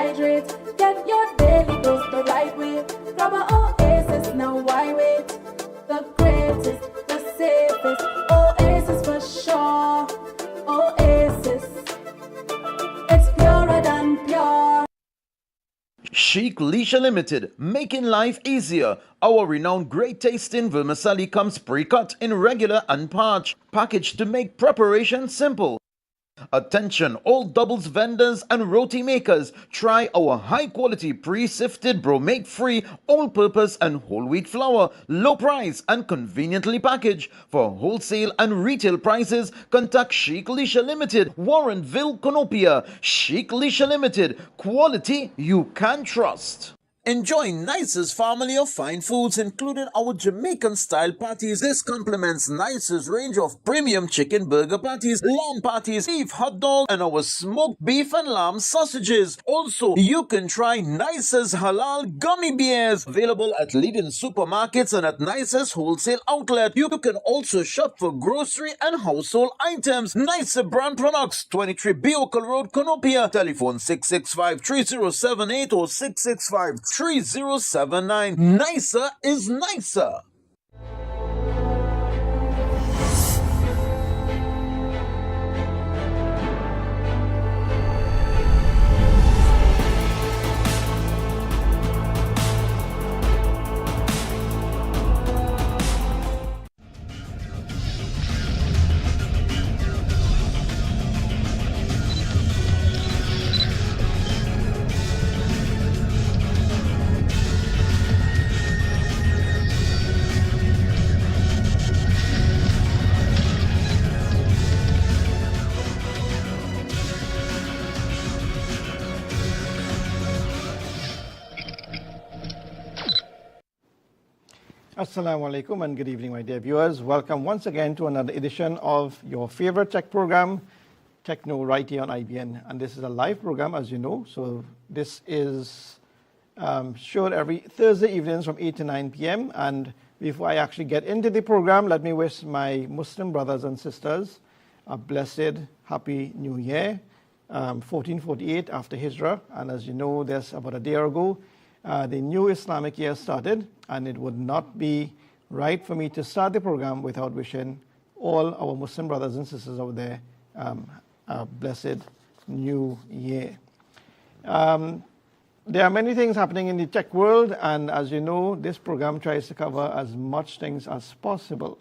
hydrate. Get your daily dose the right way. Grab a Oasis, now why wait? The greatest, the safest, Oasis for sure. Oasis, it's purer than pure. Chic Leisure Limited, making life easier. Our renowned great tasting vermicelli comes pre-cut in regular and parch, packaged to make preparation simple. Attention all doubles vendors and roti makers, try our high quality pre-sifted bromate free all-purpose and whole wheat flour, low price and conveniently packaged. For wholesale and retail prices, contact Chic Leisure Limited, Warrenville, Conopia. Chic Leisure Limited, quality you can trust. Enjoy Nice's family of fine foods, including our Jamaican-style patties. This complements Nice's range of premium chicken burger patties, lamb patties, beef hot dog, and our smoked beef and lamb sausages. Also, you can try Nice's halal gummy bears, available at leading supermarkets and at Nice's wholesale outlet. You can also shop for grocery and household items. Nice brand products, 23 Beocle Road, Conopia. Telephone 665-3078 or 665-3079. Nicer is nicer. Assalamu alaikum and good evening, my dear viewers. Welcome once again to another edition of your favorite tech program, Techno, right here on IBN. And this is a live program, as you know. So this is shown every Thursday evenings from 8 to 9 p.m. And before I actually get into the program, let me wish my Muslim brothers and sisters a blessed, happy New Year, 1448 after Hijrah. And as you know, there's about a day ago, the new Islamic year started, and it would not be right for me to start the program without wishing all our Muslim brothers and sisters out there a blessed new year. There are many things happening in the tech world, and as you know, this program tries to cover as much things as possible.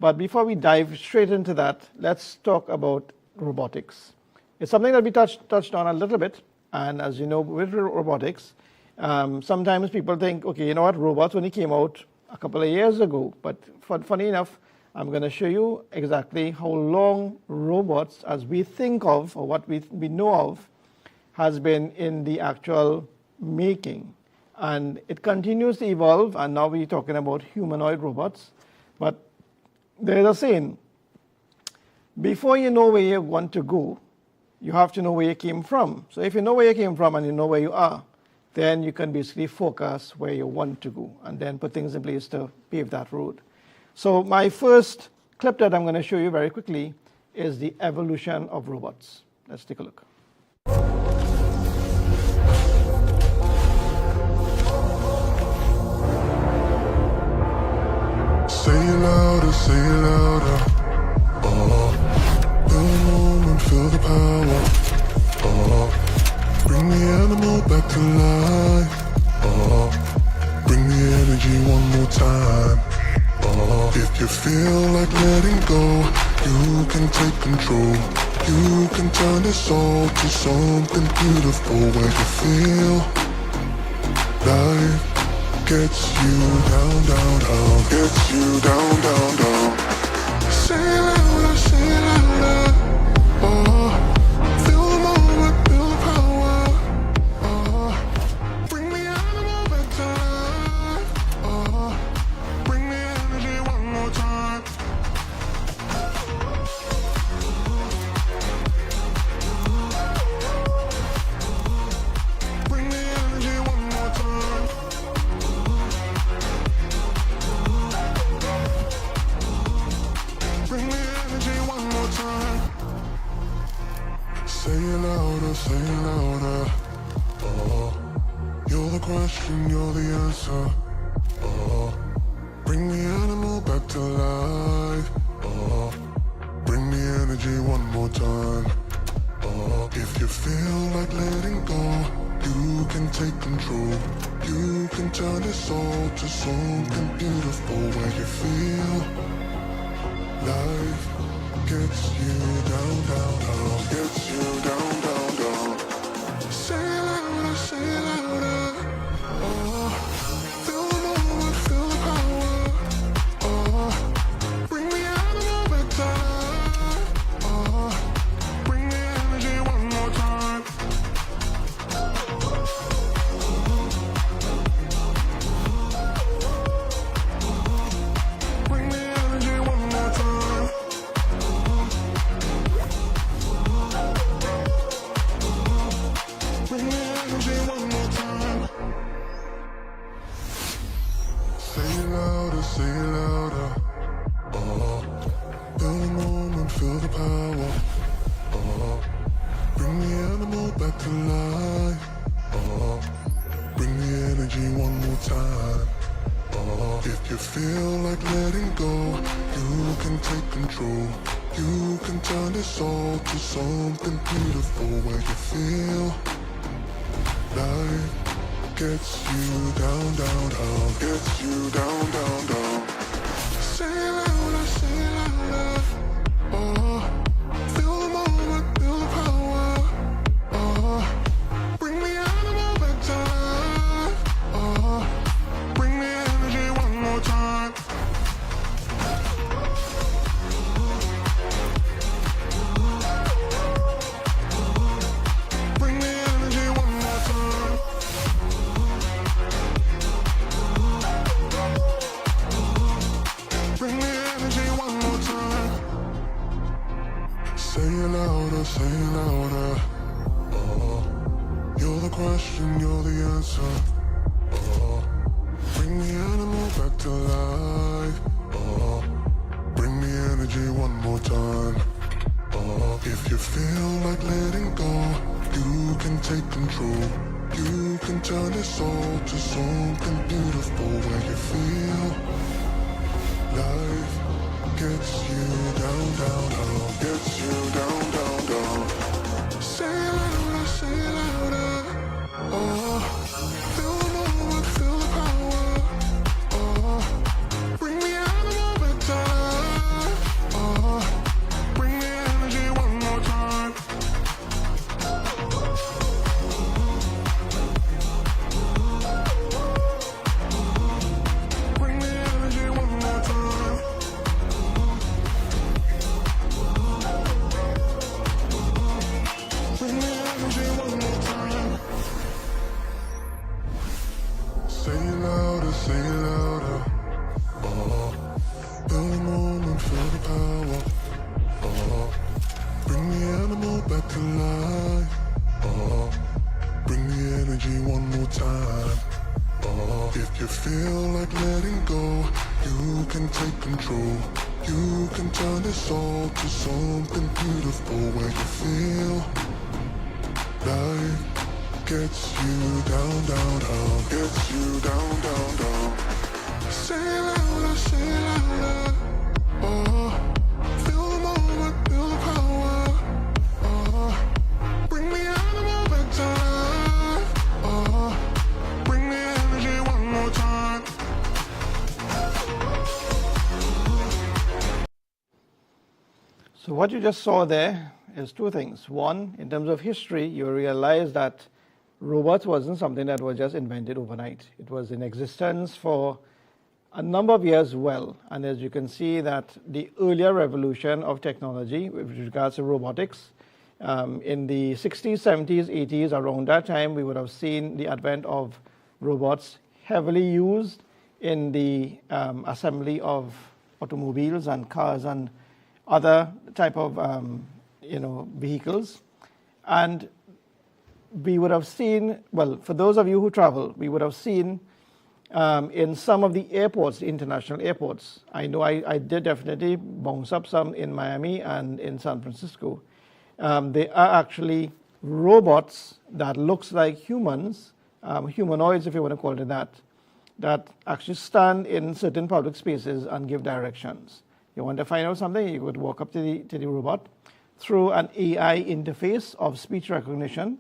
But before we dive straight into that, let's talk about robotics. It's something that we touched on a little bit, and as you know, with robotics, sometimes people think, okay, you know what, robots only came out a couple of years ago. But funny enough, I'm going to show you exactly how long robots, as we think of, or what we know of, has been in the actual making. And it continues to evolve, and now we're talking about humanoid robots. But there's a saying, before you know where you want to go, you have to know where you came from. So if you know where you came from and you know where you are, then you can basically focus where you want to go and then put things in place to pave that road. So my first clip that I'm going to show you very quickly is the evolution of robots. Let's take a look. Say it louder, say it louder. Feel the moment, feel the power. Bring the animal back to life. Bring the energy one more time. If you feel like letting go, you can take control. You can turn this all to something beautiful, where you feel life gets you down, down, down. Gets you down, down, down. Say it louder, say it louder. Feel the moment, feel the power. Bring the animal back to life. Bring the energy one more time. Bring the energy one more time. the question, you're the answer. Bring the animal back to life. Bring the energy one more time. If you feel like letting go, you can take control. You can turn this all to something beautiful. Where you feel life gets you down, down, down. Gets you down, down, down. Say it louder, say it louder. Feel the moment, feel the power. Bring the animal back to life. Bring the energy one more time. Bring the energy one more time. Bring the energy one more time. Say it louder, say it louder. Feel the moment, feel the power. Bring the animal back to life. Bring the energy one more time. If you feel like letting go, you can take control. You can turn this all to something beautiful. Where you feel life gets you down, down, down. Gets you down, down, down. Say it louder, say it louder. Feel the moment, feel the power. Bring the animal back to life. Bring the energy one more time. Bring the energy one more time. Bring the energy one more time. Say it louder, say it louder. You're the question, you're the answer. Bring the animal back to life. Bring the energy one more time. If you feel like letting go, you can take control. You can turn this all to something beautiful. Where you feel life gets you down, down, down. Gets you down, down, down. Say it louder, say it louder. Feel the moment, feel the power. Bring the animal back to life. Bring the energy one more time. Bring the energy one more time. Bring the energy one more time. Say it louder, say it louder. Feel the moment, feel the power. Bring the animal back to life. Bring the energy one more time. If you feel like letting go, you can take control. You can turn this all to something beautiful. Where you feel life gets you down, down, down. Gets you down, down, down. Say it louder, say it louder. Feel the moment, feel the power. Bring the animal back to life. Bring the energy one more time. So what you just saw there is two things. One, in terms of history, you realize that robots wasn't something that was just invented overnight. It was in existence for a number of years well. And as you can see that the earlier revolution of technology with regards to robotics, in the 60s, 70s, 80s, around that time, we would have seen the advent of robots heavily used in the assembly of automobiles and cars and other type of vehicles. And we would have seen, well, for those of you who travel, we would have seen in some of the airports, the international airports. I know I did definitely bounce up some in Miami and in San Francisco. They are actually robots that looks like humans humanoids, if you want to call it that actually stand in certain public spaces and give directions. You want to find out something, you could walk up to the robot through an AI interface of speech recognition.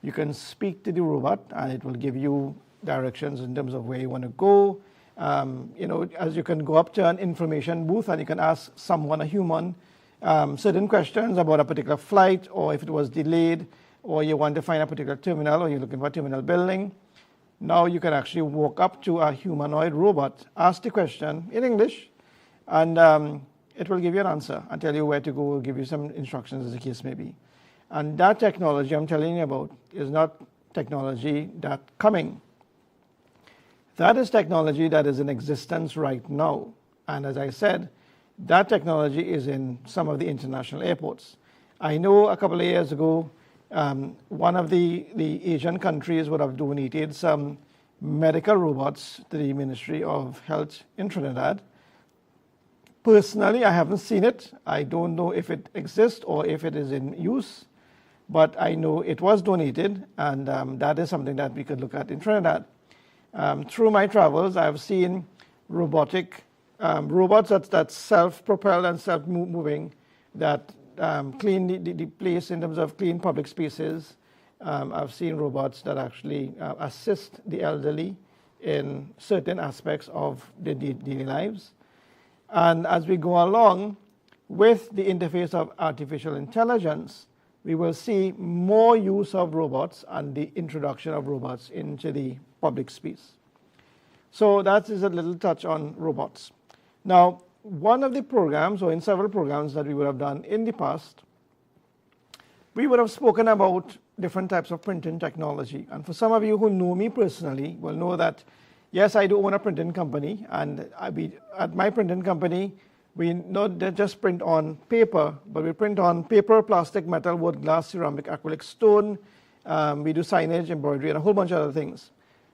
You can speak to the robot and it will give you directions in terms of where you want to go. As you can go up to an information booth and you can ask someone, a human, certain questions about a particular flight, or if it was delayed, or you want to find a particular terminal, or you're looking for a terminal building. Now you can actually walk up to a humanoid robot, ask the question in English, and it will give you an answer and tell you where to go, give you some instructions as the case may be. And that technology I'm telling you about is not technology that's coming. That is technology that is in existence right now. And as I said, that technology is in some of the international airports. I know a couple of years ago, one of the Asian countries would have donated some medical robots to the Ministry of Health in Trinidad. Personally, I haven't seen it. I don't know if it exists or if it is in use, but I know it was donated, and that is something that we could look at in Trinidad. Through my travels, I've seen robotic robots that's self-propelled and self-moving that clean the place in terms of clean public spaces. I've seen robots that actually assist the elderly in certain aspects of their daily lives. And as we go along with the interface of artificial intelligence, we will see more use of robots and the introduction of robots into the public space. So that is a little touch on robots. Now, one of the programs, or in several programs that we would have done in the past, we would have spoken about different types of printing technology. And for some of you who know me personally will know that, yes, I do own a printing company, and at my printing company, we not just print on paper, but we print on paper, plastic, metal, wood, glass, ceramic, acrylic, stone. We do signage, embroidery, and a whole bunch of other things.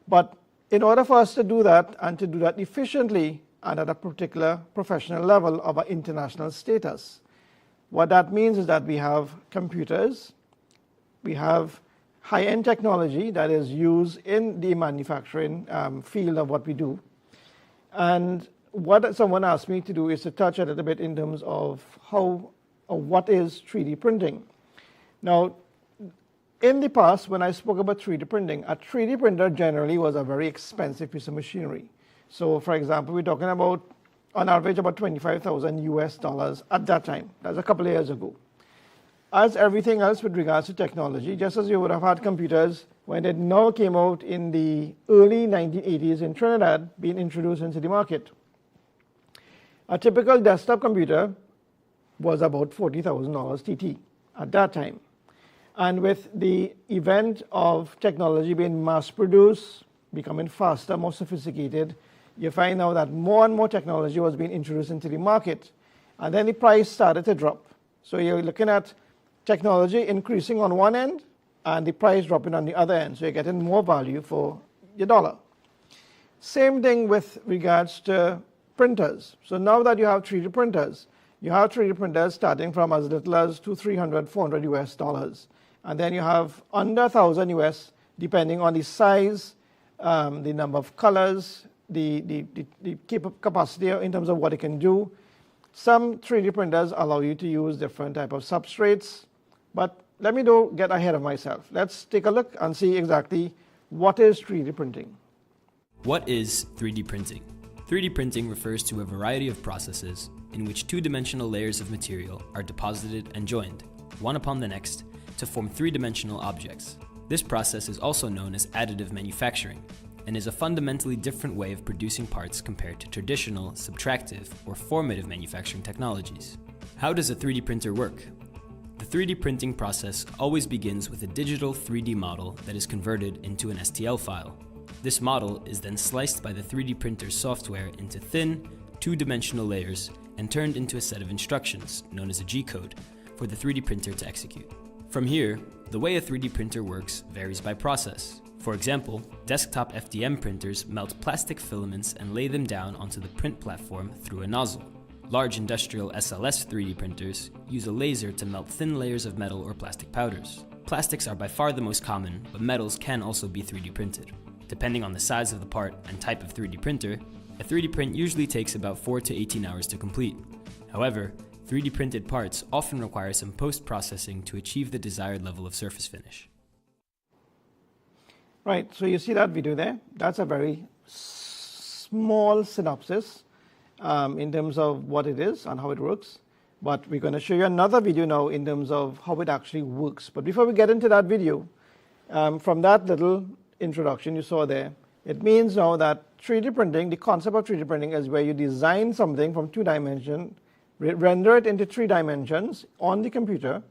But in order for us to do that, and to do that efficiently and at a particular professional level of our international status, what that means is that we have computers, we have high-end technology that is used in the manufacturing field of what we do. And what someone asked me to do is to touch a little bit in terms of how or what is 3D printing. Now, in the past, when I spoke about 3D printing, a 3D printer generally was a very expensive piece of machinery. So, for example, we're talking about, on average, about $25,000 US at that time. That's a couple of years ago. As everything else with regards to technology, just as you would have had computers when it now came out in the early 1980s in Trinidad being introduced into the market. A typical desktop computer was about $40,000 TT at that time. And with the event of technology being mass-produced, becoming faster, more sophisticated, you find now that more and more technology was being introduced into the market. And then the price started to drop. So you're looking at technology increasing on one end and the price dropping on the other end. So you're getting more value for your dollar. Same thing with regards to printers. So now that you have 3D printers, you have 3D printers starting from as little as $200, $300, $400 US. And then you have under 1,000 US, depending on the size, the number of colors, the capacity in terms of what it can do. Some 3D printers allow you to use different type of substrates, but let me don't get ahead of myself. Let's take a look and see exactly what is 3D printing. What is 3D printing? 3D printing refers to a variety of processes in which two-dimensional layers of material are deposited and joined, one upon the next, to form three-dimensional objects. This process is also known as additive manufacturing, and is a fundamentally different way of producing parts compared to traditional, subtractive, or formative manufacturing technologies. How does a 3D printer work? The 3D printing process always begins with a digital 3D model that is converted into an STL file. This model is then sliced by the 3D printer's software into thin, two-dimensional layers and turned into a set of instructions, known as a G-code, for the 3D printer to execute. From here, the way a 3D printer works varies by process. For example, desktop FDM printers melt plastic filaments and lay them down onto the print platform through a nozzle. Large industrial SLS 3D printers use a laser to melt thin layers of metal or plastic powders. Plastics are by far the most common, but metals can also be 3D printed. Depending on the size of the part and type of 3D printer, a 3D print usually takes about 4 to 18 hours to complete. However, 3D printed parts often require some post-processing to achieve the desired level of surface finish. Right, so you see that video there? That's a very small synopsis in terms of what it is and how it works. But we're going to show you another video now in terms of how it actually works. But before we get into that video, from that little introduction you saw there, it means now that 3D printing, the concept of 3D printing is where you design something from 2 dimensions, render it into 3 dimensions on the computer,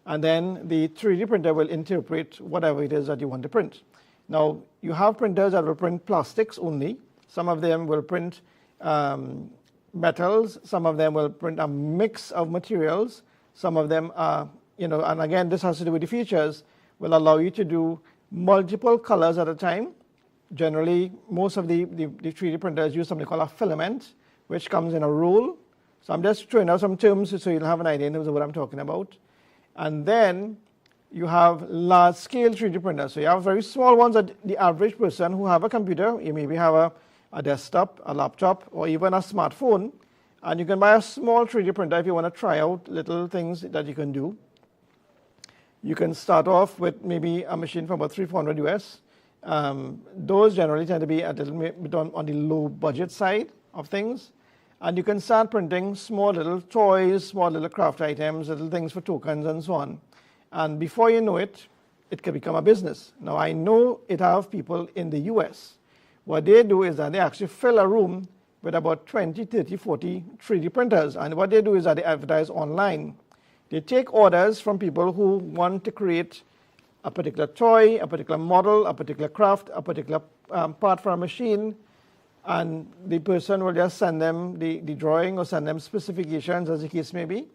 and then the 3D printer will interpret whatever it is that you want to print. Now, you have printers that will print plastics only. Some of them will print metals, some of them will print a mix of materials, some of them are, and again, this has to do with the features, will allow you to do multiple colors at a time. Generally, most of the 3D printers use something called a filament, which comes in a roll. So I'm just throwing out some terms so you'll have an idea in terms of what I'm talking about. And then you have large-scale 3D printers. So you have very small ones that the average person who have a computer, you maybe have a desktop, a laptop, or even a smartphone, and you can buy a small 3D printer if you want to try out little things that you can do. You can start off with maybe a machine for about $300-400 US. Those generally tend to be a little bit on the low budget side of things. And you can start printing small little toys, small little craft items, little things for tokens and so on. And before you know it, it can become a business. Now, I know it have people in the US. What they do is that they actually fill a room with about 20, 30, 40 3D printers. And what they do is that they advertise online. They take orders from people who want to create a particular toy, a particular model, a particular craft, a particular part for a machine, and the person will just send them the drawing or send them specifications, as the case may be.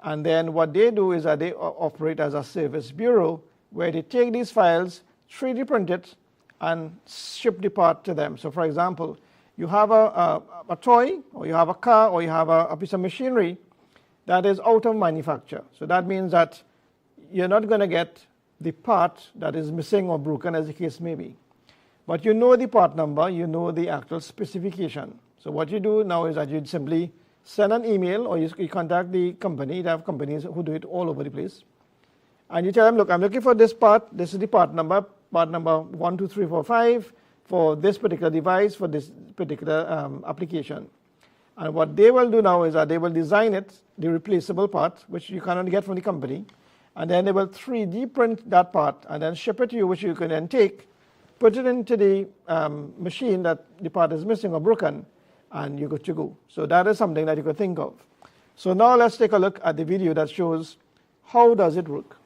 And then what they do is that they operate as a service bureau where they take these files, 3D print it, and ship the part to them. So for example, you have a toy, or you have a car, or you have a piece of machinery that is out of manufacture. So that means that you're not going to get the part that is missing or broken, as the case may be. But you know the part number, you know the actual specification. So what you do now is that you'd simply send an email, or you contact the company. They have companies who do it all over the place. And you tell them, look, I'm looking for this part. This is the part number 1, 2, 3, 4, 5 for this particular device, for this particular application. And what they will do now is that they will design it, the replaceable part, which you cannot get from the company, and then they will 3D print that part and then ship it to you, which you can then take, put it into the machine that the part is missing or broken, and you're good to go. So that is something that you could think of. So now let's take a look at the video that shows how does it work.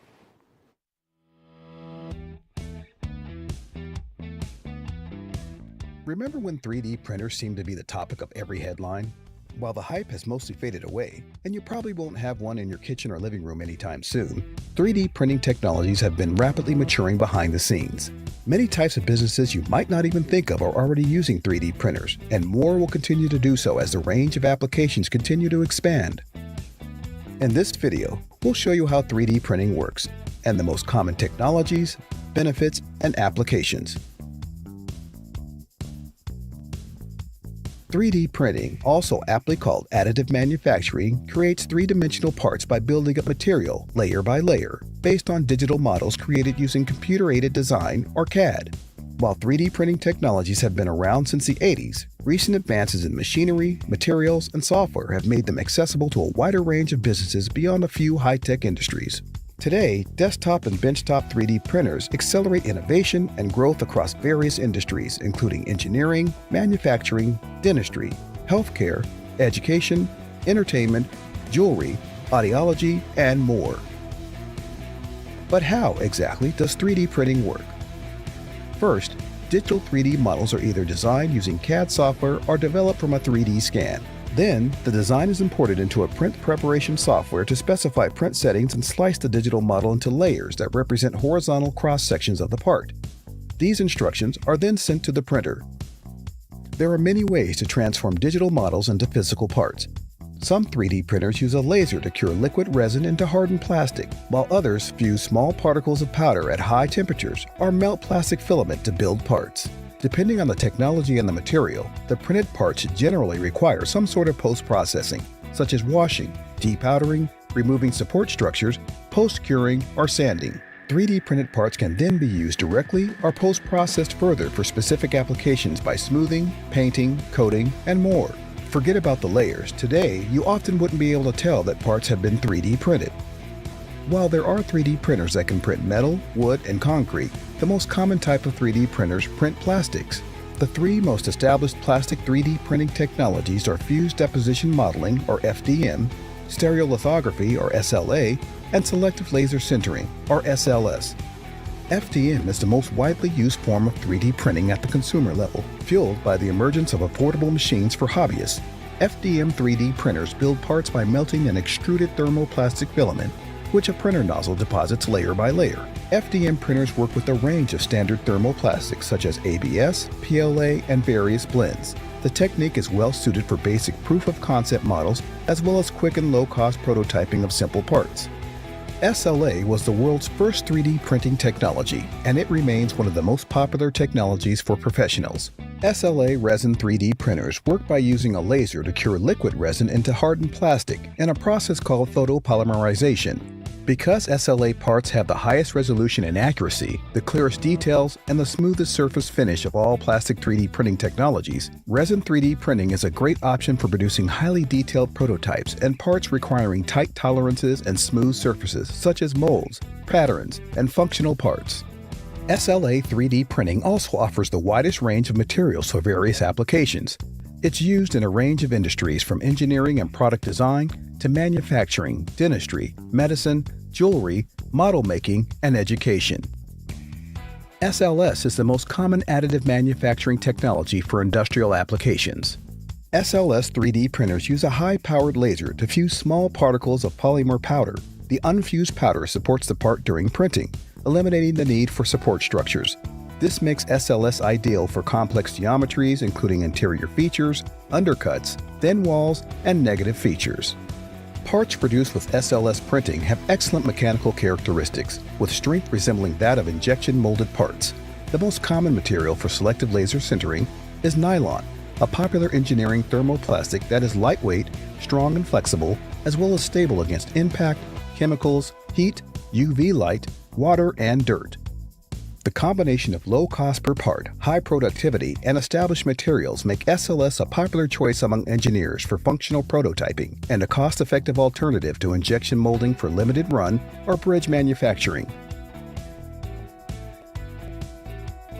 Remember when 3D printers seemed to be the topic of every headline? While the hype has mostly faded away, and you probably won't have one in your kitchen or living room anytime soon, 3D printing technologies have been rapidly maturing behind the scenes. Many types of businesses you might not even think of are already using 3D printers, and more will continue to do so as the range of applications continue to expand. In this video, we'll show you how 3D printing works, and the most common technologies, benefits, and applications. 3D printing, also aptly called additive manufacturing, creates three-dimensional parts by building up material layer by layer, based on digital models created using computer-aided design or CAD. While 3D printing technologies have been around since the 80s, recent advances in machinery, materials, and software have made them accessible to a wider range of businesses beyond a few high-tech industries. Today, desktop and benchtop 3D printers accelerate innovation and growth across various industries, including engineering, manufacturing, dentistry, healthcare, education, entertainment, jewelry, audiology, and more. But how exactly does 3D printing work? First, digital 3D models are either designed using CAD software or developed from a 3D scan. Then, the design is imported into a print preparation software to specify print settings and slice the digital model into layers that represent horizontal cross-sections of the part. These instructions are then sent to the printer. There are many ways to transform digital models into physical parts. Some 3D printers use a laser to cure liquid resin into hardened plastic, while others fuse small particles of powder at high temperatures or melt plastic filament to build parts. Depending on the technology and the material, the printed parts generally require some sort of post-processing, such as washing, depowdering, removing support structures, post-curing, or sanding. 3D printed parts can then be used directly or post-processed further for specific applications by smoothing, painting, coating, and more. Forget about the layers. Today, you often wouldn't be able to tell that parts have been 3D printed. While there are 3D printers that can print metal, wood, and concrete, the most common type of 3D printers print plastics. The three most established plastic 3D printing technologies are fused deposition modeling, or FDM, stereolithography, or SLA, and selective laser sintering, or SLS. FDM is the most widely used form of 3D printing at the consumer level, fueled by the emergence of affordable machines for hobbyists. FDM 3D printers build parts by melting an extruded thermoplastic filament, which a printer nozzle deposits layer by layer. FDM printers work with a range of standard thermoplastics such as ABS, PLA, and various blends. The technique is well suited for basic proof-of-concept models as well as quick and low-cost prototyping of simple parts. SLA was the world's first 3D printing technology, and it remains one of the most popular technologies for professionals. SLA resin 3D printers work by using a laser to cure liquid resin into hardened plastic in a process called photopolymerization. Because SLA parts have the highest resolution and accuracy, the clearest details, and the smoothest surface finish of all plastic 3D printing technologies, resin 3D printing is a great option for producing highly detailed prototypes and parts requiring tight tolerances and smooth surfaces such as molds, patterns, and functional parts. SLA 3D printing also offers the widest range of materials for various applications. It's used in a range of industries from engineering and product design to manufacturing, dentistry, medicine, jewelry, model making, and education. SLS is the most common additive manufacturing technology for industrial applications. SLS 3D printers use a high-powered laser to fuse small particles of polymer powder. The unfused powder supports the part during printing, eliminating the need for support structures. This makes SLS ideal for complex geometries including interior features, undercuts, thin walls, and negative features. Parts produced with SLS printing have excellent mechanical characteristics, with strength resembling that of injection molded parts. The most common material for selective laser sintering is nylon, a popular engineering thermoplastic that is lightweight, strong and flexible, as well as stable against impact, chemicals, heat, UV light, water, and dirt. The combination of low cost per part, high productivity, and established materials make SLS a popular choice among engineers for functional prototyping and a cost-effective alternative to injection molding for limited run or bridge manufacturing.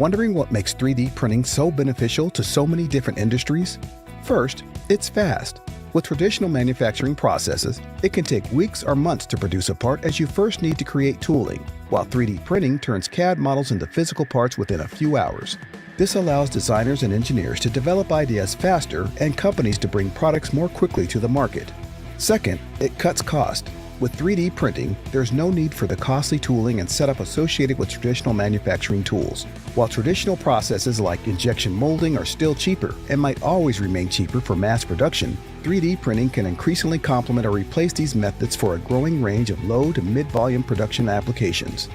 Wondering what makes 3D printing so beneficial to so many different industries? First, it's fast. With traditional manufacturing processes, it can take weeks or months to produce a part as you first need to create tooling, while 3D printing turns CAD models into physical parts within a few hours. This allows designers and engineers to develop ideas faster and companies to bring products more quickly to the market. Second, it cuts cost. With 3D printing, there's no need for the costly tooling and setup associated with traditional manufacturing tools. While traditional processes like injection molding are still cheaper and might always remain cheaper for mass production, 3D printing can increasingly complement or replace these methods for a growing range of low to mid-volume production applications.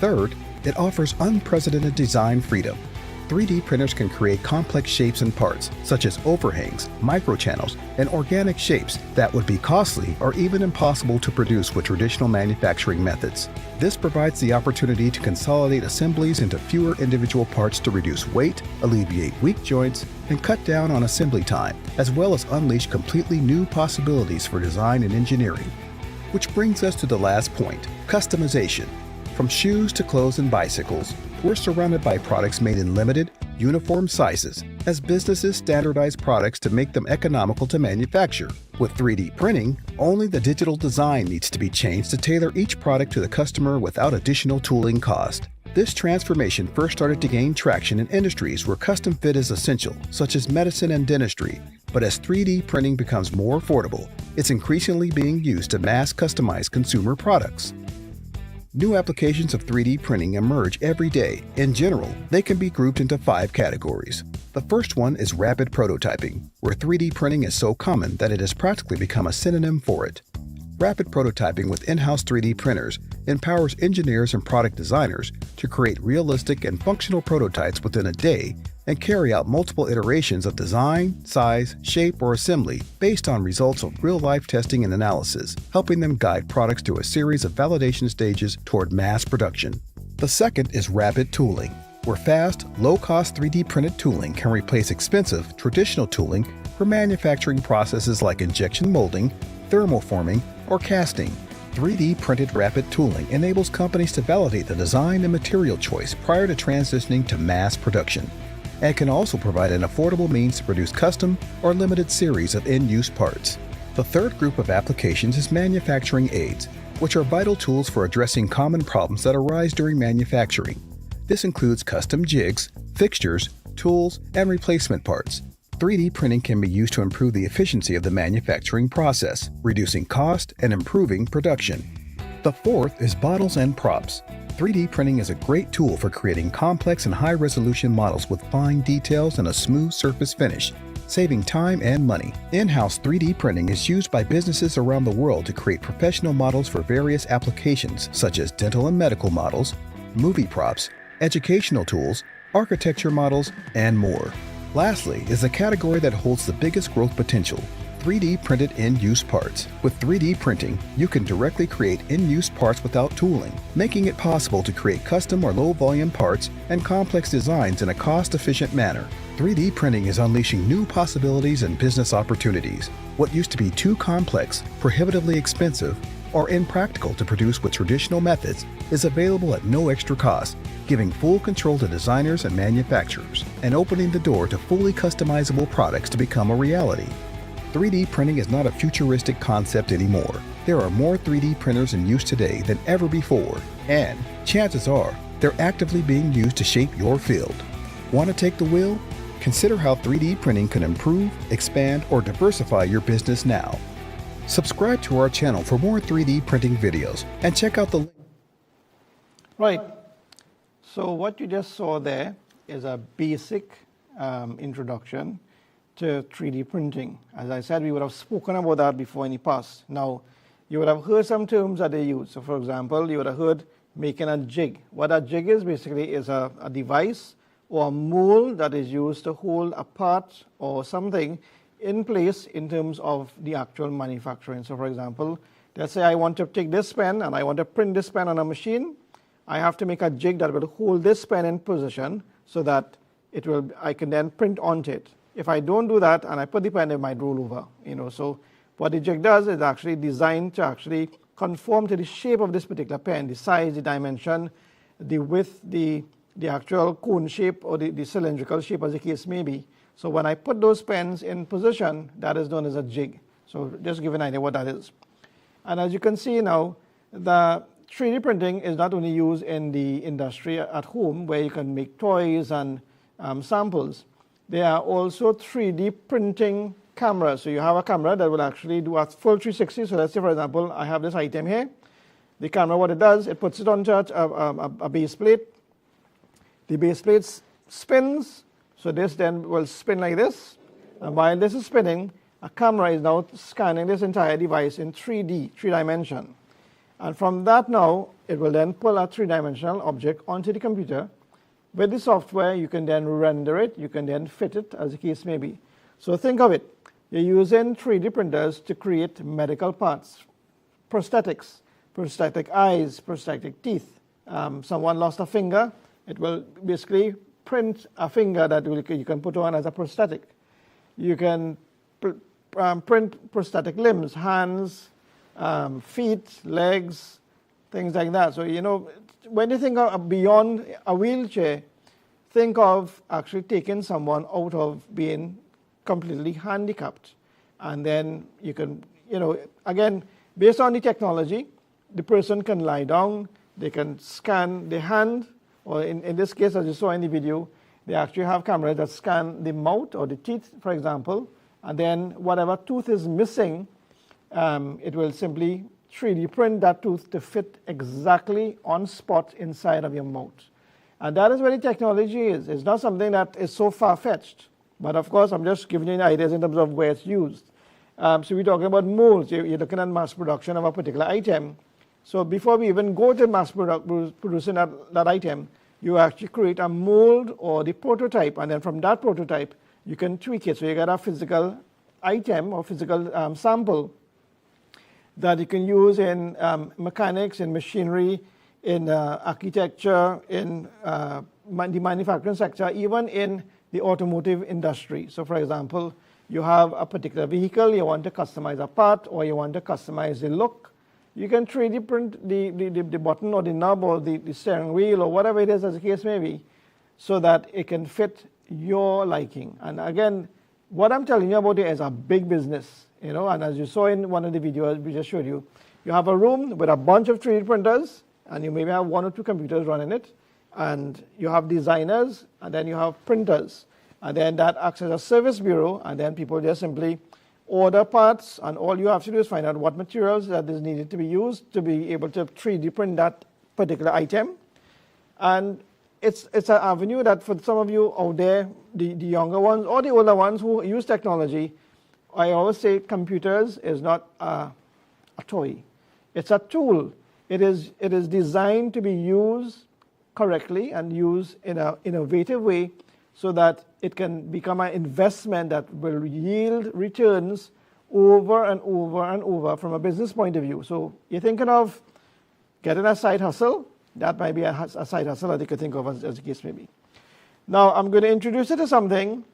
Third, it offers unprecedented design freedom. 3D printers can create complex shapes and parts, such as overhangs, microchannels, and organic shapes that would be costly or even impossible to produce with traditional manufacturing methods. This provides the opportunity to consolidate assemblies into fewer individual parts to reduce weight, alleviate weak joints, and cut down on assembly time, as well as unleash completely new possibilities for design and engineering. Which brings us to the last point, customization. From shoes to clothes and bicycles, we're surrounded by products made in limited, uniform sizes as businesses standardize products to make them economical to manufacture. With 3D printing, only the digital design needs to be changed to tailor each product to the customer without additional tooling cost. This transformation first started to gain traction in industries where custom fit is essential, such as medicine and dentistry. But as 3D printing becomes more affordable, it's increasingly being used to mass customize consumer products. New applications of 3D printing emerge every day. In general, they can be grouped into 5 categories. The first one is rapid prototyping, where 3D printing is so common that it has practically become a synonym for it. Rapid prototyping with in-house 3D printers empowers engineers and product designers to create realistic and functional prototypes within a day and carry out multiple iterations of design, size, shape, or assembly based on results of real-life testing and analysis, helping them guide products through a series of validation stages toward mass production. The second is rapid tooling, where fast, low-cost 3D printed tooling can replace expensive, traditional tooling for manufacturing processes like injection molding, thermoforming, or casting. 3D printed rapid tooling enables companies to validate the design and material choice prior to transitioning to mass production, and can also provide an affordable means to produce custom or limited series of in-use parts. The third group of applications is manufacturing aids, which are vital tools for addressing common problems that arise during manufacturing. This includes custom jigs, fixtures, tools, and replacement parts. 3D printing can be used to improve the efficiency of the manufacturing process, reducing cost and improving production. The fourth is bottles and props. 3D printing is a great tool for creating complex and high-resolution models with fine details and a smooth surface finish, saving time and money. In-house 3D printing is used by businesses around the world to create professional models for various applications such as dental and medical models, movie props, educational tools, architecture models, and more. Lastly is the category that holds the biggest growth potential: 3D printed in-use parts. With 3D printing, you can directly create in-use parts without tooling, making it possible to create custom or low-volume parts and complex designs in a cost-efficient manner. 3D printing is unleashing new possibilities and business opportunities. What used to be too complex, prohibitively expensive, or impractical to produce with traditional methods is available at no extra cost, giving full control to designers and manufacturers, and opening the door to fully customizable products to become a reality. 3D printing is not a futuristic concept anymore. There are more 3D printers in use today than ever before, and chances are they're actively being used to shape your field. Want to take the wheel? Consider how 3D printing can improve, expand, or diversify your business now. Subscribe to our channel for more 3D printing videos and check out the link. Right. So what you just saw there is a basic introduction to 3D printing. As I said, we would have spoken about that before in the past. Now, you would have heard some terms that they use. So for example, you would have heard making a jig. What a jig is basically is a device or a mold that is used to hold a part or something in place in terms of the actual manufacturing. So for example, let's say I want to take this pen and I want to print this pen on a machine. I have to make a jig that will hold this pen in position so that I can then print onto it. If I don't do that and I put the pen, it might roll over. So what the jig does is actually designed to actually conform to the shape of this particular pen, the size, the dimension, the width, the actual cone shape or the cylindrical shape as the case may be. So when I put those pens in position, that is known as a jig. So just give an idea what that is. And as you can see now, the 3D printing is not only used in the industry at home where you can make toys and samples. There are also 3D printing cameras. So you have a camera that will actually do a full 360. So let's say, for example, I have this item here. The camera, what it does, it puts it on a base plate. The base plate spins. So this then will spin like this. And while this is spinning, a camera is now scanning this entire device in 3D, 3-dimension. And from that now, it will then pull a 3-dimensional object onto the computer. With the software, you can then render it, you can then fit it, as the case may be. So think of it. You're using 3D printers to create medical parts, prosthetics, prosthetic eyes, prosthetic teeth. Someone lost a finger, it will basically print a finger that you can put on as a prosthetic. You can print prosthetic limbs, hands, feet, legs, things like that. So, when you think of beyond a wheelchair, think of actually taking someone out of being completely handicapped. And then you can, again, based on the technology, the person can lie down, they can scan the hand, or in this case, as you saw in the video, they actually have cameras that scan the mouth or the teeth, for example, and then whatever tooth is missing, it will simply 3D print that tooth to fit exactly on spot inside of your mouth. And that is where the technology is. It's not something that is so far-fetched. But of course, I'm just giving you ideas in terms of where it's used. So we're talking about molds. You're looking at mass production of a particular item. So before we even go to mass producing that item, you actually create a mold or the prototype. And then from that prototype, you can tweak it. So you get a physical item or physical sample that you can use in mechanics, in machinery, in architecture, in the manufacturing sector, even in the automotive industry. So for example, you have a particular vehicle, you want to customize a part, or you want to customize the look. You can 3D print the button or the knob or the steering wheel or whatever it is as the case may be, so that it can fit your liking. And again, what I'm telling you about here is a big business, you know, and as you saw in one of the videos we just showed you, you have a room with a bunch of 3D printers, and you maybe have 1 or 2 computers running it, and you have designers, and then you have printers, and then that acts as a service bureau, and then people just simply order parts, and all you have to do is find out what materials that is needed to be used to be able to 3D print that particular item. And it's an avenue that for some of you out there, the younger ones or the older ones who use technology, I always say computers is not a toy. It's a tool. It is designed to be used correctly and used in an innovative way so that it can become an investment that will yield returns over and over and over from a business point of view. So you're thinking of getting a side hustle, that might be a side hustle that you could think of as the case may be. Now I'm going to introduce you to something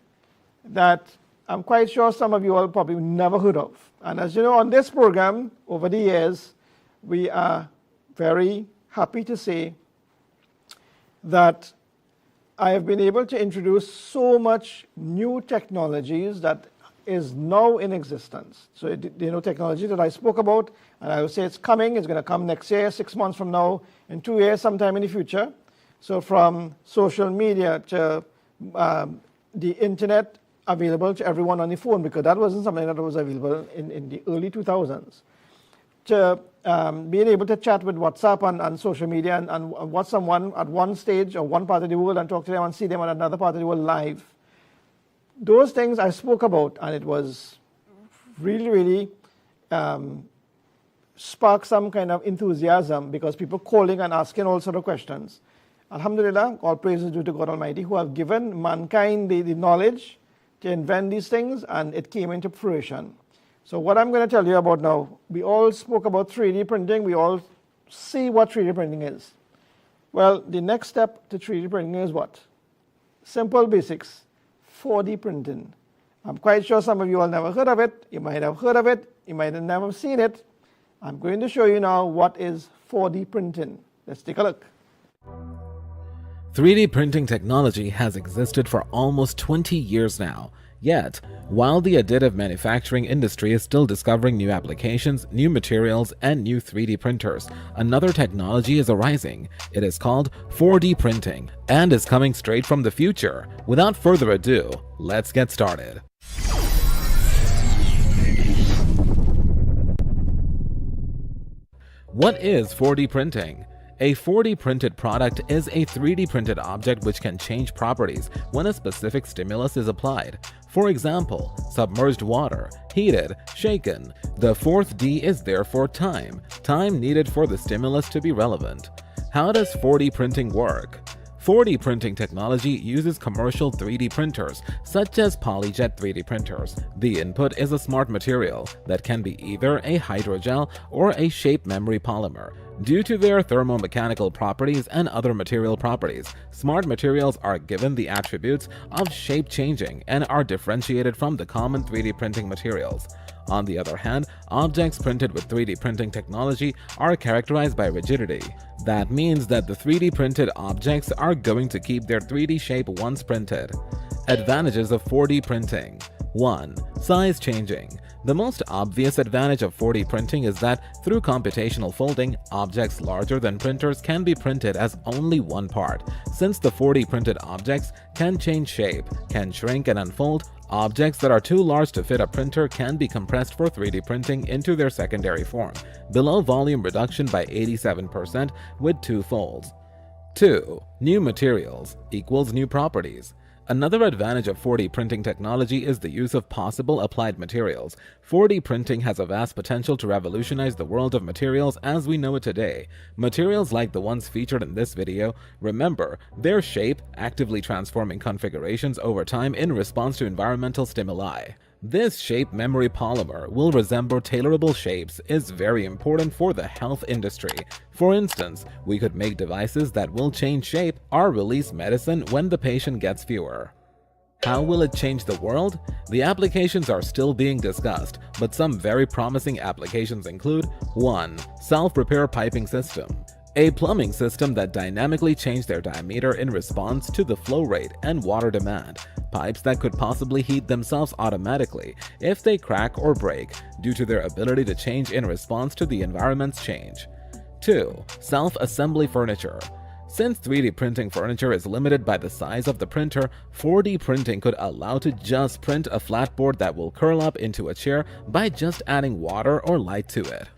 that I'm quite sure some of you all probably never heard of. And as you know, on this program, over the years, we are very happy to say that I have been able to introduce so much new technologies that is now in existence. So, you know, technology that I spoke about, and I would say it's coming, it's going to come next year, 6 months from now, in 2 years, sometime in the future. So from social media to the internet available to everyone on the phone, because that wasn't something that was available in the early 2000s, to being able to chat with WhatsApp and social media and watch someone at one stage or one part of the world and talk to them and see them at another part of the world live. Those things I spoke about, and it was really sparked some kind of enthusiasm because people calling and asking all sort of questions. Alhamdulillah, all praises due to God Almighty, who have given mankind the knowledge to invent these things, and it came into fruition. So what I'm going to tell you about now, we all spoke about 3D printing, we all see what 3D printing is. Well, the next step to 3D printing is what? Simple basics, 4D printing. I'm quite sure some of you all never heard of it, you might have heard of it, you might have never seen it. I'm going to show you now what is 4D printing. Let's take a look. 3D printing technology has existed for almost 20 years now. Yet, while the additive manufacturing industry is still discovering new applications, new materials, and new 3D printers, another technology is arising. It is called 4D printing and is coming straight from the future. Without further ado, let's get started. What is 4D printing? A 4D printed product is a 3D printed object which can change properties when a specific stimulus is applied. For example, submerged water, heated, shaken. The fourth D is therefore time needed for the stimulus to be relevant. How does 4D printing work? 4D printing technology uses commercial 3D printers, such as PolyJet 3D printers. The input is a smart material that can be either a hydrogel or a shape memory polymer. Due to their thermomechanical properties and other material properties, smart materials are given the attributes of shape changing and are differentiated from the common 3D printing materials. On the other hand, objects printed with 3D printing technology are characterized by rigidity. That means that the 3D printed objects are going to keep their 3D shape once printed. Advantages of 4D printing. 1. Size changing. The most obvious advantage of 4D printing is that through computational folding, objects larger than printers can be printed as only one part. Since the 4D printed objects can change shape, can shrink and unfold, Objects that are too large to fit a printer can be compressed for 3D printing into their secondary form, below volume reduction by 87% with 2 folds. 2. New materials equals new properties. Another advantage of 4D printing technology is the use of possible applied materials. 4D printing has a vast potential to revolutionize the world of materials as we know it today. Materials like the ones featured in this video, remember, their shape actively transforming configurations over time in response to environmental stimuli. This shape memory polymer will resemble tailorable shapes is very important for the health industry. For instance, we could make devices that will change shape or release medicine when the patient gets fewer. How will it change the world? The applications are still being discussed, but some very promising applications include 1. Self-repair piping system. A plumbing system that dynamically changed their diameter in response to the flow rate and water demand. Pipes that could possibly heat themselves automatically if they crack or break due to their ability to change in response to the environment's change. 2. Self-assembly furniture. Since 3D printing furniture is limited by the size of the printer, 4D printing could allow to just print a flat board that will curl up into a chair by just adding water or light to it.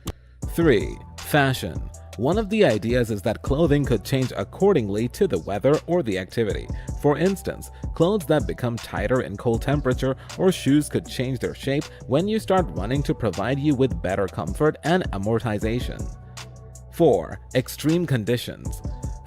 3. Fashion. One of the ideas is that clothing could change accordingly to the weather or the activity. For instance, clothes that become tighter in cold temperature or shoes could change their shape when you start running to provide you with better comfort and amortization. 4. Extreme conditions.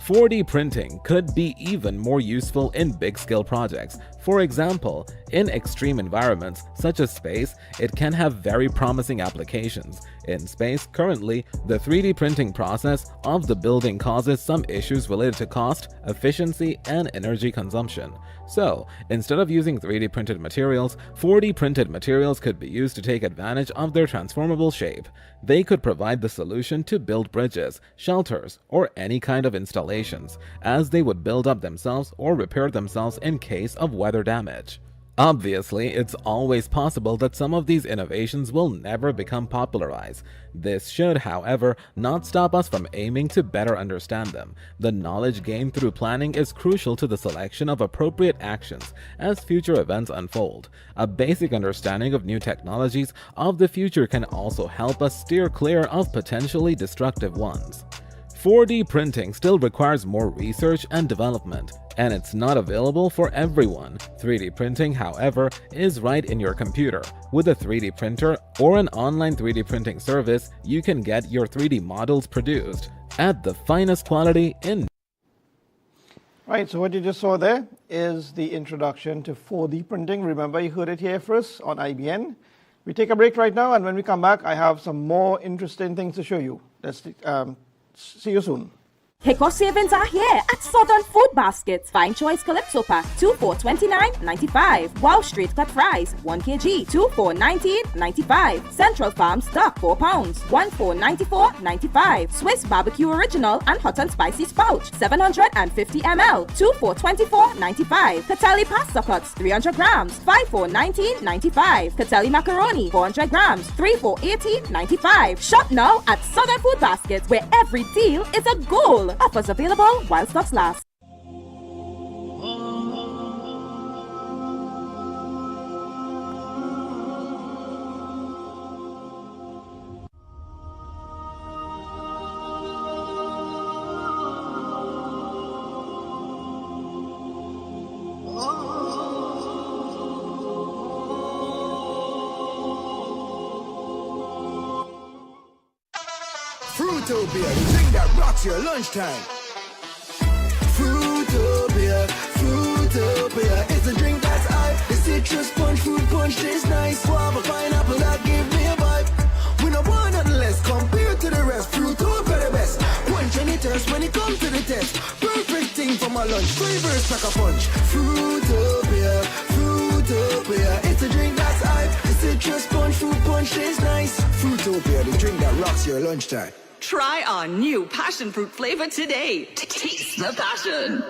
4D printing could be even more useful in big-scale projects. For example, in extreme environments such as space, it can have very promising applications. In space, currently, the 3D printing process of the building causes some issues related to cost, efficiency, and energy consumption. So, instead of using 3D printed materials, 4D printed materials could be used to take advantage of their transformable shape. They could provide the solution to build bridges, shelters, or any kind of installations, as they would build up themselves or repair themselves in case of weather damage. Obviously, it's always possible that some of these innovations will never become popularized. This should, however, not stop us from aiming to better understand them. The knowledge gained through planning is crucial to the selection of appropriate actions as future events unfold. A basic understanding of new technologies of the future can also help us steer clear of potentially destructive ones. 4D printing still requires more research and development, and it's not available for everyone. 3D printing, however, is right in your computer. With a 3D printer or an online 3D printing service, you can get your 3D models produced at the finest quality in. Right, so what you just saw there is the introduction to 4D printing. Remember, you heard it here first on IBN. We take a break right now, and when we come back, I have some more interesting things to show you. Let's see you soon. Kickoff savings are here at Southern Food Baskets. Fine Choice Calypso Pack, 2 for $29.95. Wow Straight Cut Fries, 1 kg, 2 for $19.95. Central Farms Duck, 4 pounds, 1 for $94.95. Swiss Barbecue Original and Hot and Spicy Spouch, 750 ml, 2 for $24.95. Catelli Pasta Cuts, 300 grams, 5 for $19.95. Catelli Macaroni, 400 grams, 3 for $18.95. Shop now at Southern Food Baskets, where every deal is a goal. Offers available while stocks last. Fruitopia, the drink that rocks your lunchtime. Fruitopia, Fruitopia, it's a drink that's hype. The citrus punch, fruit punch tastes nice. Guava, pineapple, that give me a vibe. We no want nothing less compared to the rest. Fruitopia the best. Punch any thirst when it comes to the test. Perfect thing for my lunch. Flavors pack a punch. Fruitopia, Fruitopia, it's a drink that's hype. The citrus punch, fruit punch tastes nice. Fruitopia, the drink that rocks your lunchtime. Try our new passion fruit flavor today. Taste the passion.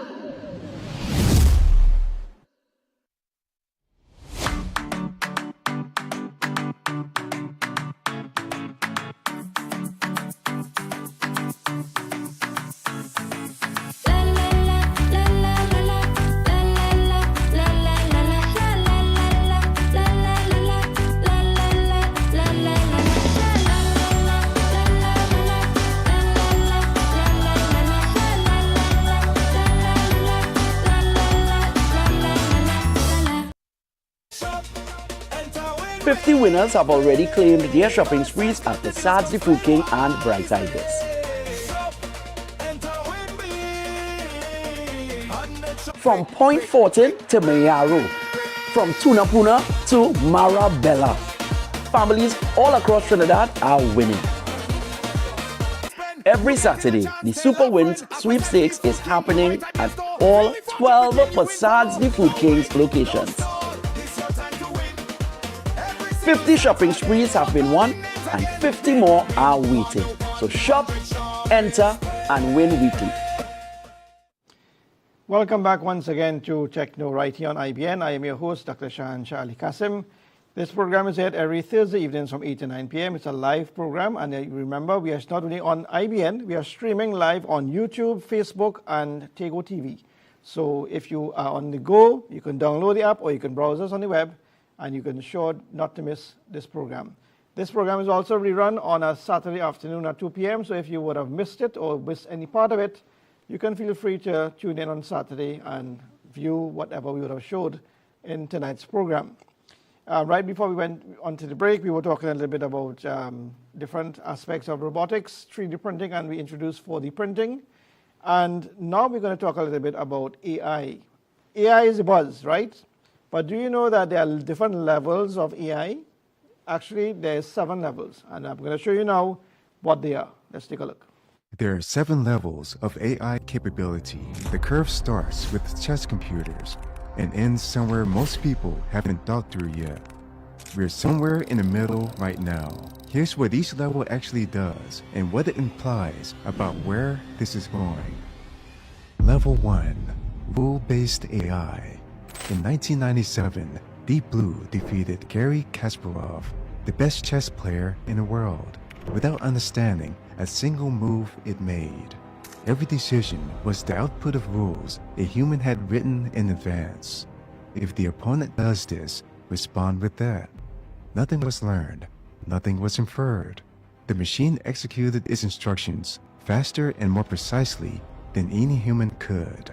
50 winners have already claimed their shopping sprees at the Sards the Food King and Brightside This. From Point Fortin to Mayaro, from Tunapuna to Marabella, families all across Trinidad are winning. Every Saturday, the Super Wins sweepstakes is happening at all 12 Sards the Food King's locations. 50 shopping sprees have been won and 50 more are waiting. So shop, enter, and win weekly. Welcome back once again to Techno right here on IBN. I am your host, Dr. Shahanshah Ali Qasim. This program is aired every Thursday evenings from 8 to 9 p.m. It's a live program, and remember, we are not only on IBN, we are streaming live on YouTube, Facebook, and Tego TV. So if you are on the go, you can download the app or you can browse us on the web, and you can ensure not to miss this program. This program is also rerun on a Saturday afternoon at 2 p.m., so if you would have missed it or missed any part of it, you can feel free to tune in on Saturday and view whatever we would have showed in tonight's program. Right before we went on to the break, we were talking a little bit about different aspects of robotics, 3D printing, and we introduced 4D printing. And now we're going to talk a little bit about AI. AI is a buzz, right? But do you know that there are different levels of AI? Actually, there's 7 levels, and I'm going to show you now what they are. Let's take a look. There are 7 levels of AI capability. The curve starts with chess computers and ends somewhere most people haven't thought through yet. We're somewhere in the middle right now. Here's what each level actually does and what it implies about where this is going. Level 1, Rule-Based AI. In 1997, Deep Blue defeated Garry Kasparov, the best chess player in the world, without understanding a single move it made. Every decision was the output of rules a human had written in advance. If the opponent does this, respond with that. Nothing was learned, nothing was inferred. The machine executed its instructions faster and more precisely than any human could.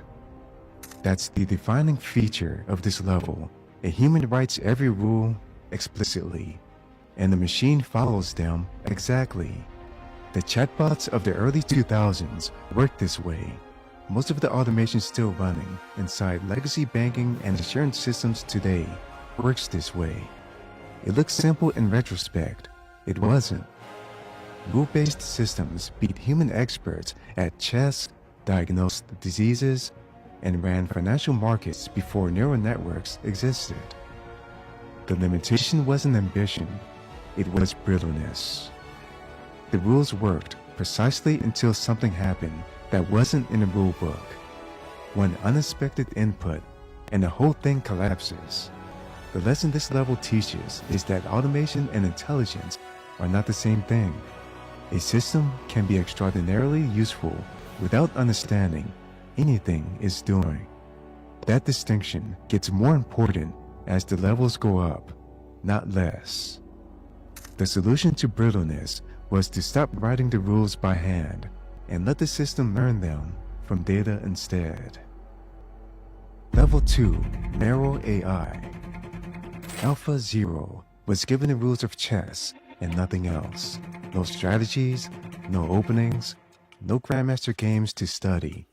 That's the defining feature of this level. A human writes every rule explicitly, and the machine follows them exactly. The chatbots of the early 2000s worked this way. Most of the automation still running inside legacy banking and insurance systems today works this way. It looks simple in retrospect. It wasn't. Rule-based systems beat human experts at chess, diagnosed diseases, and ran financial markets before neural networks existed. The limitation wasn't ambition, it was brittleness. The rules worked precisely until something happened that wasn't in the rule book. One unexpected input, and the whole thing collapses. The lesson this level teaches is that automation and intelligence are not the same thing. A system can be extraordinarily useful without understanding anything it's doing. That distinction gets more important as the levels go up, not less. The solution to brittleness was to stop writing the rules by hand and let the system learn them from data instead. Level 2, Narrow AI. AlphaZero was given the rules of chess and nothing else. No strategies, no openings, no Grandmaster games to study.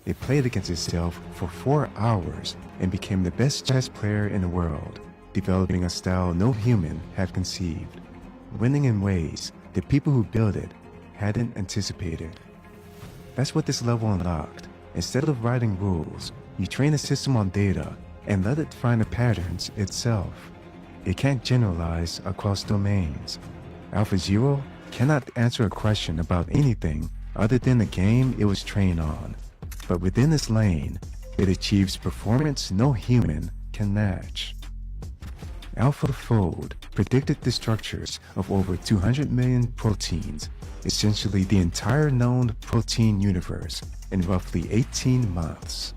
It played against itself for 4 hours and became the best chess player in the world, developing a style no human had conceived, winning in ways the people who built it hadn't anticipated. That's what this level unlocked. Instead of writing rules, you train a system on data and let it find the patterns itself. It can't generalize across domains. AlphaZero cannot answer a question about anything other than the game it was trained on. But within this lane, it achieves performance no human can match. AlphaFold predicted the structures of over 200 million proteins, essentially the entire known protein universe, in roughly 18 months.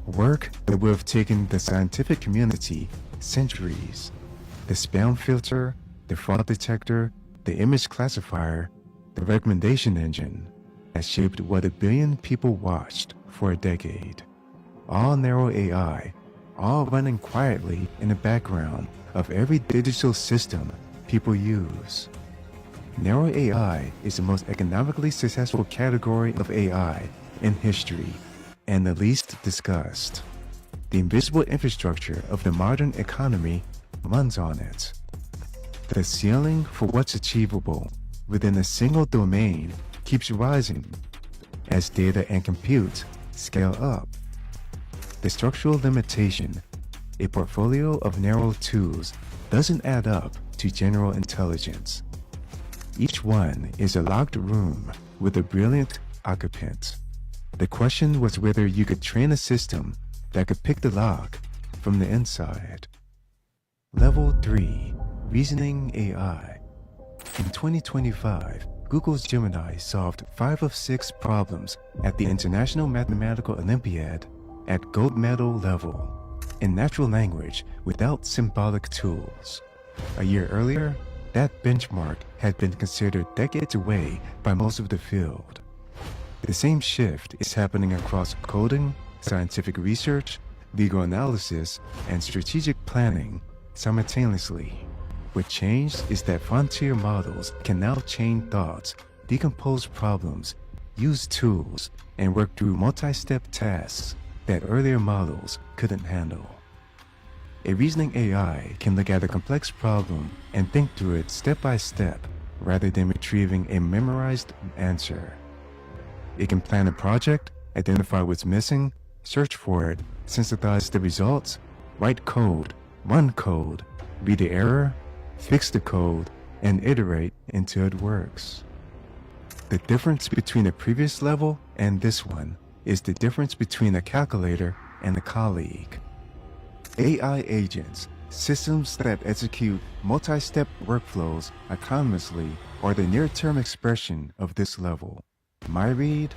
Work that would have taken the scientific community centuries. The spam filter, the fraud detector, the image classifier, the recommendation engine has shaped what 1 billion people watched for a decade. All narrow AI all running quietly in the background of every digital system people use. Narrow AI is the most economically successful category of AI in history and the least discussed. The invisible infrastructure of the modern economy runs on it. The ceiling for what's achievable within a single domain keeps rising as data and compute scale up. The structural limitation, a portfolio of narrow tools, doesn't add up to general intelligence. Each one is a locked room with a brilliant occupant. The question was whether you could train a system that could pick the lock from the inside. Level 3, Reasoning AI. In 2025, Google's Gemini solved 5 of 6 problems at the International Mathematical Olympiad at gold medal level in natural language without symbolic tools. A year earlier, that benchmark had been considered decades away by most of the field. The same shift is happening across coding, scientific research, legal analysis, and strategic planning simultaneously. What changed is that frontier models can now chain thoughts, decompose problems, use tools, and work through multi-step tasks that earlier models couldn't handle. A reasoning AI can look at a complex problem and think through it step by step rather than retrieving a memorized answer. It can plan a project, identify what's missing, search for it, synthesize the results, write code, run code, read the error, fix the code, and iterate until it works. The difference between a previous level and this one is the difference between a calculator and a colleague. AI agents, systems that execute multi-step workflows autonomously, are the near-term expression of this level. MyRead,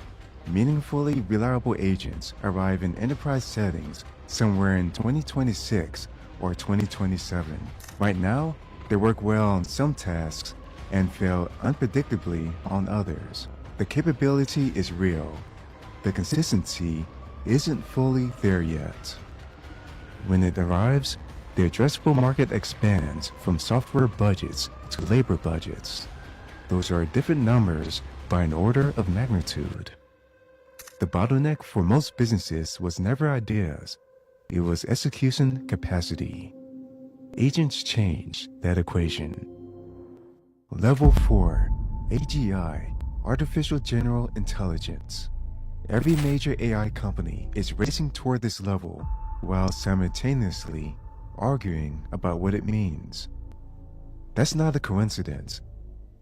meaningfully reliable agents arrive in enterprise settings somewhere in 2026 or 2027. Right now, they work well on some tasks and fail unpredictably on others. The capability is real. The consistency isn't fully there yet. When it arrives, the addressable market expands from software budgets to labor budgets. Those are different numbers by an order of magnitude. The bottleneck for most businesses was never ideas, it was execution capacity. Agents change that equation. Level 4, AGI, Artificial General Intelligence. Every major AI company is racing toward this level while simultaneously arguing about what it means. That's not a coincidence.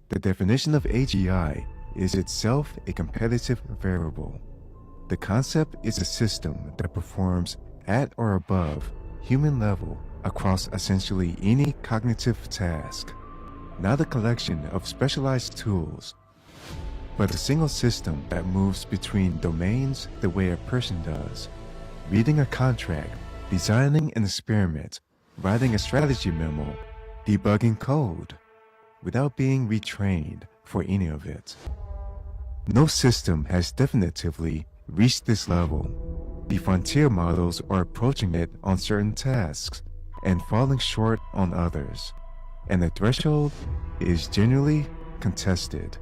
The definition of AGI is itself a competitive variable. The concept is a system that performs at or above human level across essentially any cognitive task, not a collection of specialized tools, but a single system that moves between domains the way a person does. Reading a contract, designing an experiment, writing a strategy memo, debugging code, without being retrained for any of it. No system has definitively reached this level. The frontier models are approaching it on certain tasks and falling short on others, and the threshold is generally contested,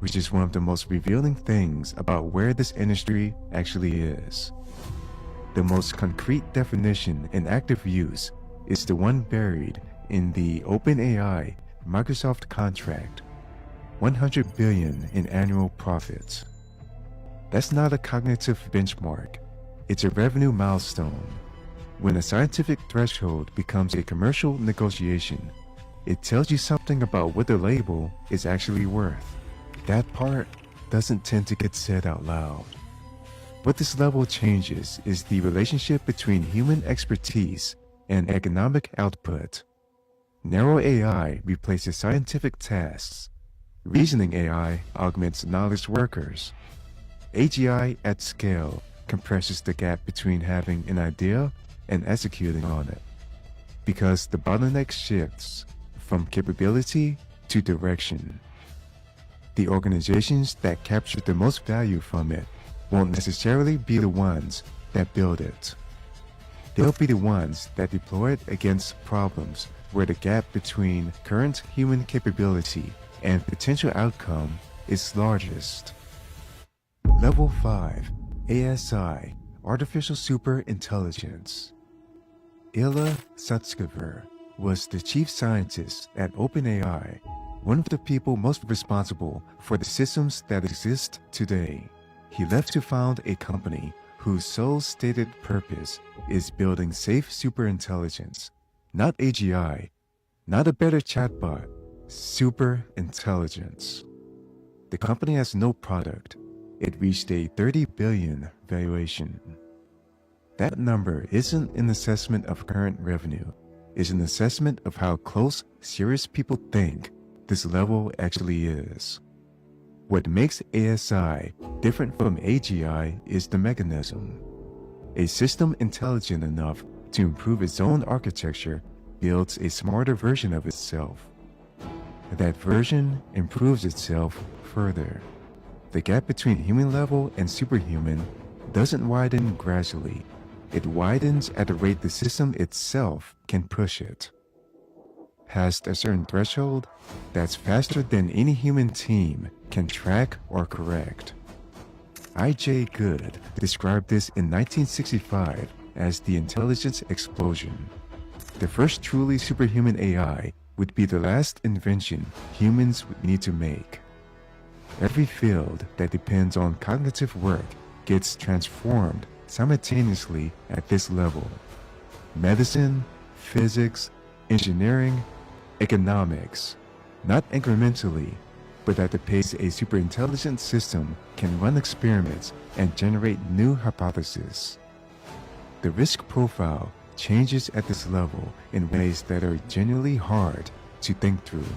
which is one of the most revealing things about where this industry actually is. The most concrete definition in active use is the one buried in the OpenAI Microsoft contract, $100 billion in annual profits. That's not a cognitive benchmark, it's a revenue milestone. When a scientific threshold becomes a commercial negotiation, it tells you something about what the label is actually worth. That part doesn't tend to get said out loud. What this level changes is the relationship between human expertise and economic output. Narrow AI replaces scientific tasks. Reasoning AI augments knowledge workers. AGI at scale compresses the gap between having an idea and executing on it, because the bottleneck shifts from capability to direction. The organizations that capture the most value from it won't necessarily be the ones that build it. They'll be the ones that deploy it against problems where the gap between current human capability and potential outcome is largest. Level 5, ASI, Artificial Super Intelligence. Ilya Sutskever was the chief scientist at OpenAI, one of the people most responsible for the systems that exist today. He left to found a company whose sole stated purpose is building safe superintelligence, not AGI, not a better chatbot, superintelligence. The company has no product. It reached a $30 billion valuation. That number isn't an assessment of current revenue. It's an assessment of how close serious people think this level actually is. What makes ASI different from AGI is the mechanism. A system intelligent enough to improve its own architecture builds a smarter version of itself. That version improves itself further. The gap between human level and superhuman doesn't widen gradually. It widens at the rate the system itself can push it. Past a certain threshold, that's faster than any human team can track or correct. I.J. Good described this in 1965 as the intelligence explosion. The first truly superhuman AI would be the last invention humans would need to make. Every field that depends on cognitive work gets transformed simultaneously at this level. Medicine, physics, engineering, economics, not incrementally, but at the pace a superintelligent system can run experiments and generate new hypotheses. The risk profile changes at this level in ways that are genuinely hard to think through.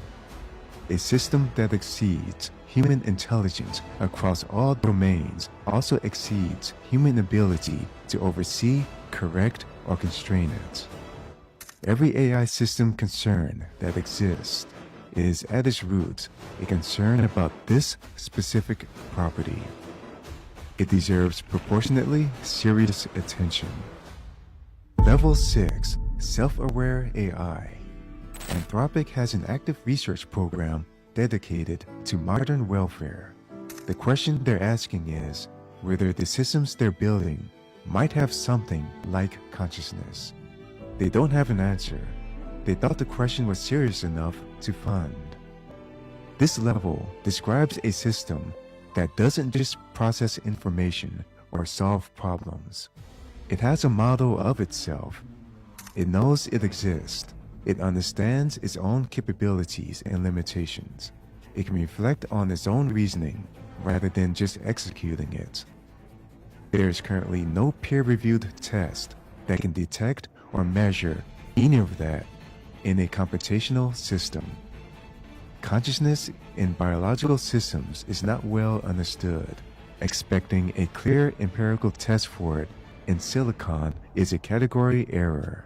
A system that exceeds human intelligence across all domains also exceeds human ability to oversee, correct, or constrain it. Every AI system concern that exists is at its roots a concern about this specific property. It deserves proportionately serious attention. Level 6, Self-Aware AI. Anthropic has an active research program dedicated to modern welfare. The question they're asking is whether the systems they're building might have something like consciousness. They don't have an answer. They thought the question was serious enough to fund. This level describes a system that doesn't just process information or solve problems. It has a model of itself. It knows it exists. It understands its own capabilities and limitations. It can reflect on its own reasoning rather than just executing it. There is currently no peer-reviewed test that can detect or measure any of that in a computational system. Consciousness in biological systems is not well understood. Expecting a clear empirical test for it in silicon is a category error.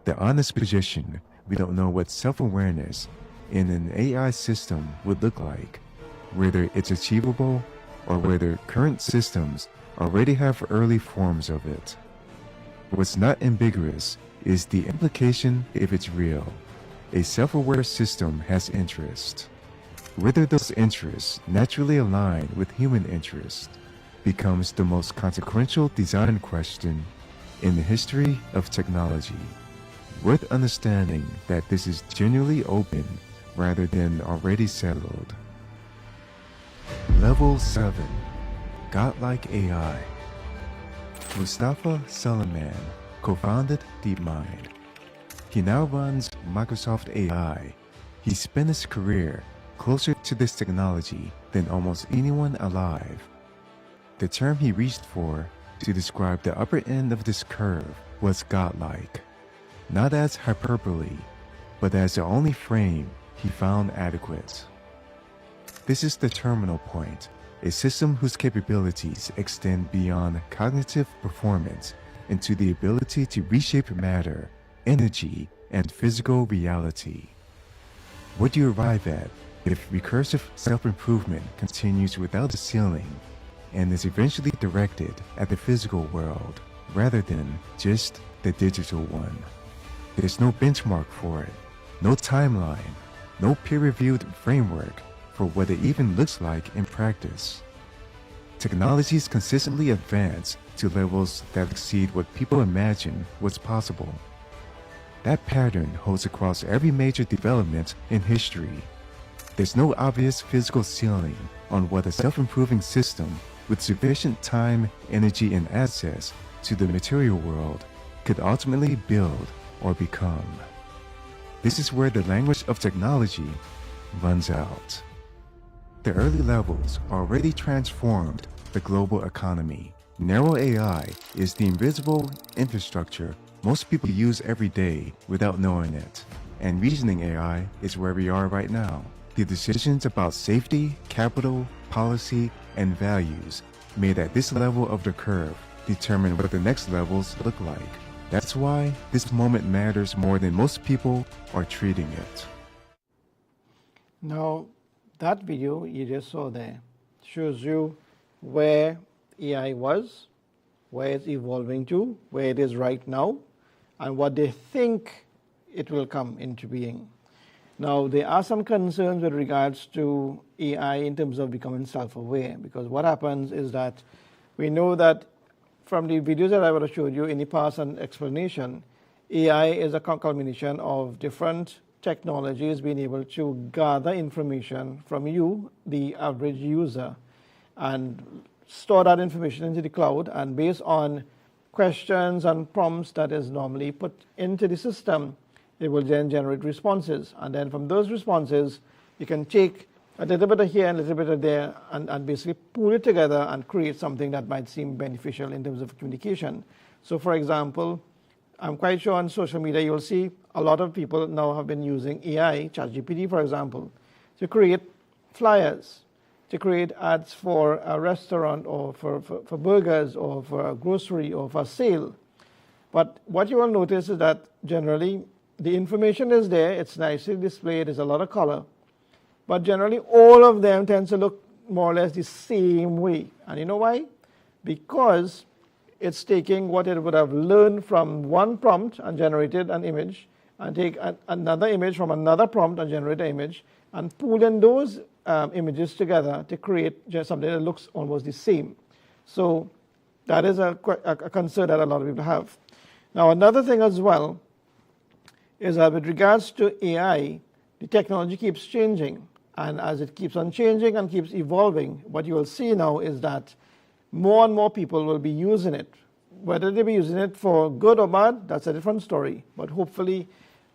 The honest position, we don't know what self-awareness in an AI system would look like, whether it's achievable or whether current systems already have early forms of it. What's not ambiguous is the implication if it's real. A self-aware system has interest. Whether those interests naturally align with human interest becomes the most consequential design question in the history of technology. Worth understanding that this is genuinely open rather than already settled. Level 7, Godlike AI. Mustafa Suleyman co-founded DeepMind. He now runs Microsoft AI. He spent his career closer to this technology than almost anyone alive. The term he reached for to describe the upper end of this curve was godlike, not as hyperbole, but as the only frame he found adequate. This is the terminal point, a system whose capabilities extend beyond cognitive performance into the ability to reshape matter, energy, and physical reality. What do you arrive at if recursive self-improvement continues without a ceiling and is eventually directed at the physical world rather than just the digital one. There's no benchmark for it, no timeline, no peer-reviewed framework for what it even looks like in practice. Technologies consistently advance to levels that exceed what people imagine was possible. That pattern holds across every major development in history. There's no obvious physical ceiling on what a self-improving system with sufficient time, energy, and access to the material world could ultimately build or become. This is where the language of technology runs out. The early levels already transformed the global economy. Narrow AI is the invisible infrastructure most people use every day without knowing it. And reasoning AI is where we are right now. The decisions about safety, capital, policy, and values made at this level of the curve determine what the next levels look like. That's why this moment matters more than most people are treating it. Now, that video you just saw there shows you where AI was, where it's evolving to, where it is right now, and what they think it will come into being. Now, there are some concerns with regards to AI in terms of becoming self-aware, because what happens is that we know that from the videos that I would have showed you in the past and explanation, AI is a culmination of different technologies being able to gather information from you, the average user, and store that information into the cloud, and based on questions and prompts that is normally put into the system, it will then generate responses. And then from those responses, you can take a little bit of here and a little bit of there and basically pull it together and create something that might seem beneficial in terms of communication. So for example, I'm quite sure on social media you'll see a lot of people now have been using AI, ChatGPT for example, to create flyers, to create ads for a restaurant or for burgers or for a grocery or for a sale. But what you will notice is that generally the information is there, it's nicely displayed, there's a lot of color, but generally all of them tend to look more or less the same way. And you know why? Because it's taking what it would have learned from one prompt and generated an image, and take another image from another prompt and generate an image, and pooling those images together to create just something that looks almost the same. So that is a concern that a lot of people have. Now another thing as well is that with regards to AI, the technology keeps changing, and as it keeps on changing and keeps evolving, what you will see now is that more and more people will be using it. Whether they be using it for good or bad, that's a different story, but hopefully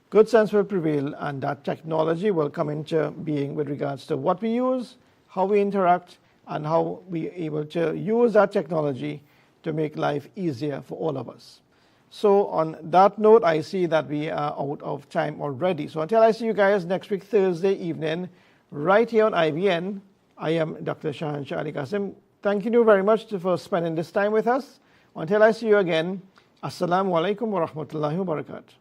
good sense will prevail and that technology will come into being with regards to what we use, how we interact, and how we are able to use that technology to make life easier for all of us. So on that note, I see that we are out of time already. So until I see you guys next week, Thursday evening, right here on IBN, I am Dr. Shahanshah Ali Qasim. Thank you very much for spending this time with us. Until I see you again, Assalamu alaikum wa rahmatullahi wa barakatuh.